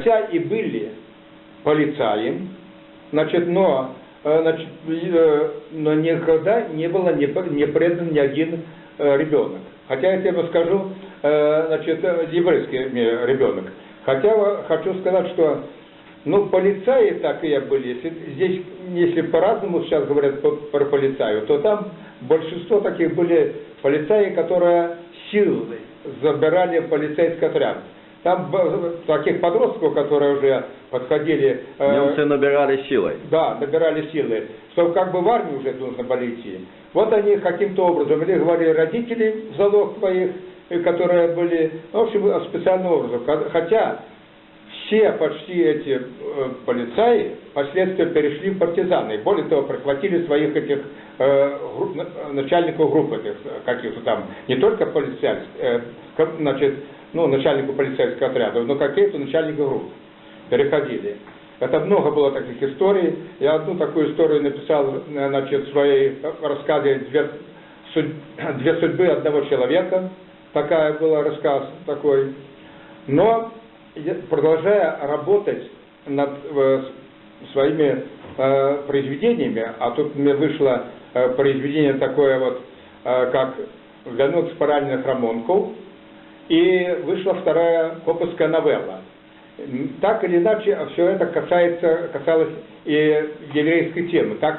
Хотя и были полицаем, но никогда не было не предан ни один ребенок. Хотя я тебе скажу, еврейский ребенок. Хотя хочу сказать, что полицаи такие были. Если по-разному сейчас говорят про полицаев, то там большинство таких были полицаи, которые силой забирали полицейский отряд. Там таких подростков, которые уже подходили... Немцы набирали силой. Да, набирали силы. Что в армию уже нужно было идти. Вот они каким-то образом, или говорили родители в залог своих, которые были, в общем, специальным образом. Хотя все почти эти полицаи впоследствии перешли в партизаны. Более того, прихватили своих этих начальников групп этих каких-то там, не только полицейских, начальнику полицейского отряда, но какие-то начальники групп переходили. Это много было таких историй. Я одну такую историю написал, в своей рассказе «Две судьбы одного человека». Такая была рассказ такой. Но продолжая работать над своими произведениями, а тут мне вышло произведение такое как «Венок спиральных романков», и вышла вторая коповская новелла. Так или иначе, все это касалось и еврейской темы. Так